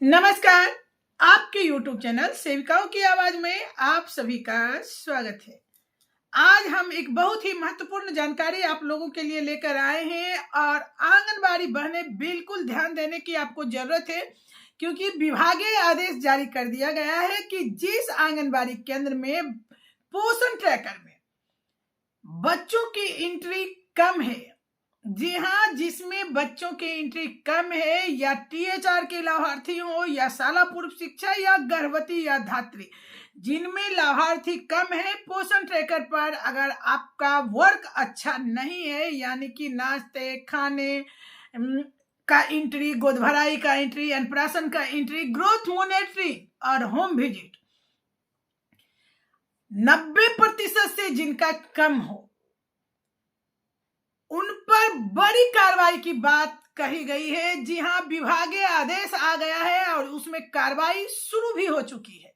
नमस्कार। आपके YouTube channel सेविकाओं की आवाज में आप सभी का स्वागत है। आज हम एक बहुत ही महत्वपूर्ण जानकारी आप लोगों के लिए लेकर आए हैं और आंगनबाड़ी बहनें बिल्कुल ध्यान देने की आपको जरूरत है, क्योंकि विभागीय आदेश जारी कर दिया गया है कि जिस आंगनबाड़ी केंद्र में पोषण ट्रैकर में बच्चों की एंट्री कम है, जी हाँ, जिसमें बच्चों की एंट्री कम है, या टीएचआर के लाभार्थी हो, या शाला पूर्व शिक्षा, या गर्भवती या धात्री, जिनमें लाभार्थी कम है, पोषण ट्रैकर पर अगर आपका वर्क अच्छा नहीं है, यानी कि नाश्ते खाने का एंट्री, गोद भराई का एंट्री, अन्नप्राशन का एंट्री, ग्रोथ मॉनिटरिंग और होम विजिट 90% से जिनका कम हो, उन पर बड़ी कार्रवाई की बात कही गई है। जी हां, विभागीय आदेश आ गया है और उसमें कार्रवाई शुरू भी हो चुकी है।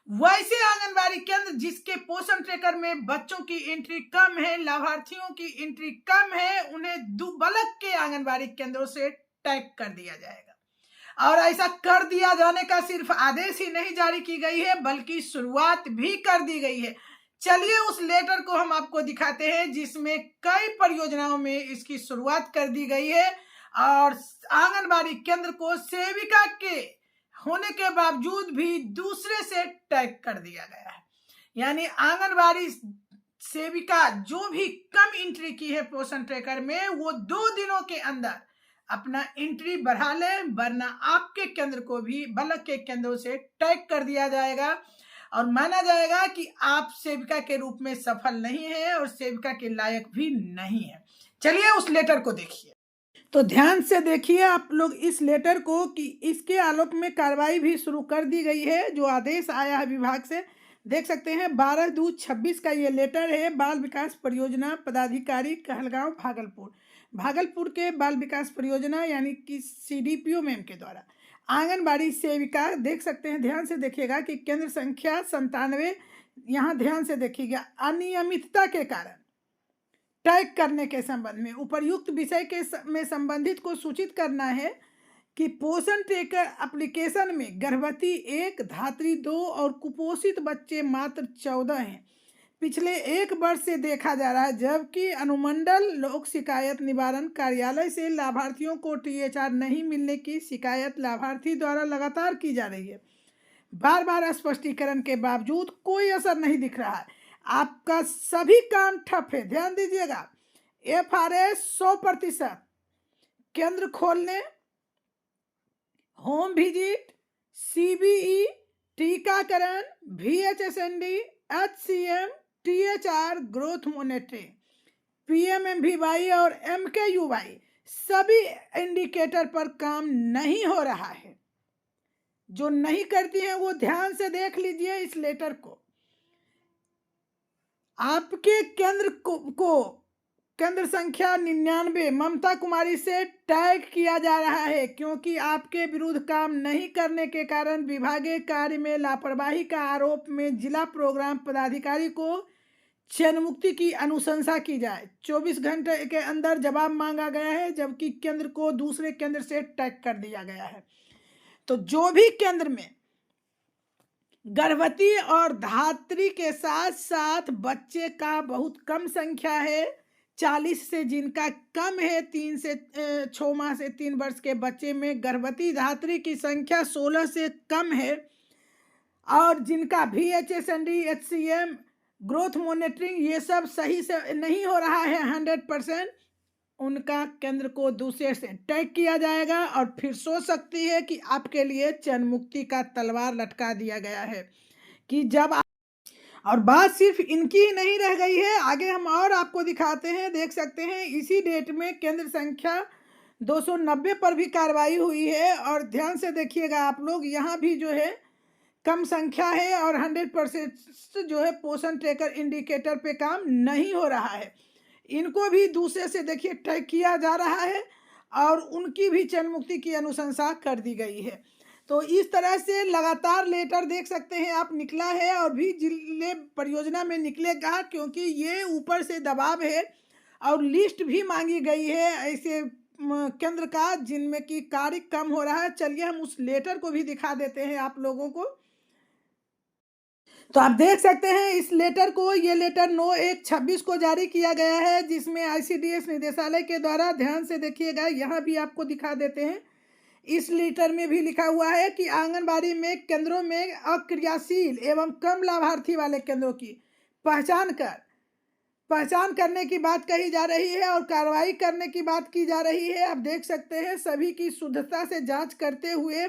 वैसे आंगनबाड़ी केंद्र जिसके पोषण ट्रैकर में बच्चों की एंट्री कम है, लाभार्थियों की एंट्री कम है, उन्हें दुबलक के आंगनबाड़ी केंद्रों से टैग कर दिया जाएगा। और ऐसा कर दिया जाने का सिर्फ आदेश ही नहीं जारी की गई है, बल्कि शुरुआत भी कर दी गई है। चलिए उस लेटर को हम आपको दिखाते हैं, जिसमें कई परियोजनाओं में इसकी शुरुआत कर दी गई है और आंगनबाड़ी केंद्र को सेविका के होने के बावजूद भी दूसरे से टैग कर दिया गया है। यानी आंगनबाड़ी सेविका जो भी कम एंट्री की है पोषण ट्रैकर में, वो 2 दिनों के अंदर अपना एंट्री बढ़ा ले, वरना आपके केंद्र को भी ब्लॉक के केंद्रों से टैग कर दिया जाएगा और माना जाएगा कि आप सेविका के रूप में सफल नहीं है और सेविका के लायक भी नहीं है। चलिए उस लेटर को देखिए। तो ध्यान से देखिए आप लोग इस लेटर को, कि इसके आलोक में कार्रवाई भी शुरू कर दी गई है। जो आदेश आया है विभाग से, देख सकते हैं 12/2/26 का ये लेटर है। बाल विकास परियोजना पदाधिकारी कहलगांव भागलपुर के बाल विकास परियोजना यानी कि CDPO मैम के द्वारा आंगनबाड़ी सेविका, देख सकते हैं, ध्यान से देखिएगा कि केंद्र संख्या 97, यहाँ ध्यान से देखिएगा, अनियमितता के कारण टैग करने के संबंध में उपर्युक्त विषय के में संबंधित को सूचित करना है कि पोषण ट्रैकर एप्लीकेशन में गर्भवती 1, धात्री 2 और कुपोषित बच्चे मात्र 14 हैं। पिछले 1 वर्ष से देखा जा रहा है, जबकि अनुमंडल लोक शिकायत निवारण कार्यालय से लाभार्थियों को THR नहीं मिलने की शिकायत लाभार्थी द्वारा लगातार की जा रही है। बार बार स्पष्टीकरण के बावजूद कोई असर नहीं दिख रहा है। आपका सभी काम ठप है। ध्यान दीजिएगा, FRA 100%, केंद्र खोलने, होम विजिट, CBE, टीकाकरण, VHSND, HCM, THR, growth monitoring, PMMVY और MKUY सभी इंडिकेटर पर काम नहीं हो रहा है। जो नहीं करती हैं वो ध्यान से देख लीजिए इस लेटर को। आपके केंद्र को केंद्र संख्या 99 ममता कुमारी से टैग किया जा रहा है, क्योंकि आपके विरुद्ध काम नहीं करने के कारण विभागीय कार्य में लापरवाही का आरोप में जिला प्रोग्राम पदाधिकारी को चयन मुक्ति की अनुशंसा की जाए। 24 घंटे के अंदर जवाब मांगा गया है, जबकि केंद्र को दूसरे केंद्र से टैग कर दिया गया है। तो जो भी केंद्र में गर्भवती और धात्री के साथ साथ बच्चे का बहुत कम संख्या है, 40 से जिनका कम है, 3 से 6 माह से 3 वर्ष के बच्चे में गर्भवती धात्री की संख्या 16 से कम है, और जिनका VHSND, HCM, ग्रोथ मॉनिटरिंग ये सब सही से नहीं हो रहा है 100%, उनका केंद्र को दूसरे से टैग किया जाएगा और फिर सोच सकती है कि आपके लिए चयन मुक्ति का तलवार लटका दिया गया है। कि जब और बात सिर्फ इनकी ही नहीं रह गई है, आगे हम और आपको दिखाते हैं। देख सकते हैं इसी डेट में केंद्र संख्या 290 पर भी कार्रवाई हुई है, और ध्यान से देखिएगा आप लोग, यहाँ भी जो है कम संख्या है और 100% जो है पोषण ट्रैकर इंडिकेटर पे काम नहीं हो रहा है। इनको भी दूसरे से देखिए टैग किया जा रहा है और उनकी भी चयन मुक्ति की अनुशंसा कर दी गई है। तो इस तरह से लगातार लेटर देख सकते हैं आप निकला है, और भी जिले परियोजना में निकलेगा, क्योंकि ये ऊपर से दबाव है और लिस्ट भी मांगी गई है ऐसे केंद्र का जिनमें कि कार्य कम हो रहा है। चलिए हम उस लेटर को भी दिखा देते हैं आप लोगों को। तो आप देख सकते हैं इस लेटर को, ये लेटर 9/1/26 को जारी किया गया है, जिसमें आईसीडीएस निदेशालय के द्वारा, ध्यान से देखिएगा, यहाँ भी आपको दिखा देते हैं। इस लेटर में भी लिखा हुआ है कि आंगनबाड़ी में केंद्रों में अक्रियाशील एवं कम लाभार्थी वाले केंद्रों की पहचान करने की बात कही जा रही है और कार्रवाई करने की बात की जा रही है। आप देख सकते हैं सभी की शुद्धता से जांच करते हुए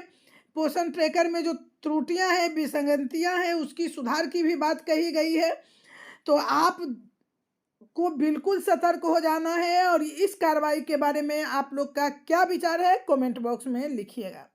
पोषण ट्रैकर में जो त्रुटियां हैं, विसंगतियां हैं, उसकी सुधार की भी बात कही गई है। तो आप को बिल्कुल सतर्क हो जाना है। और इस कार्रवाई के बारे में आप लोग का क्या विचार है, कमेंट बॉक्स में लिखिएगा।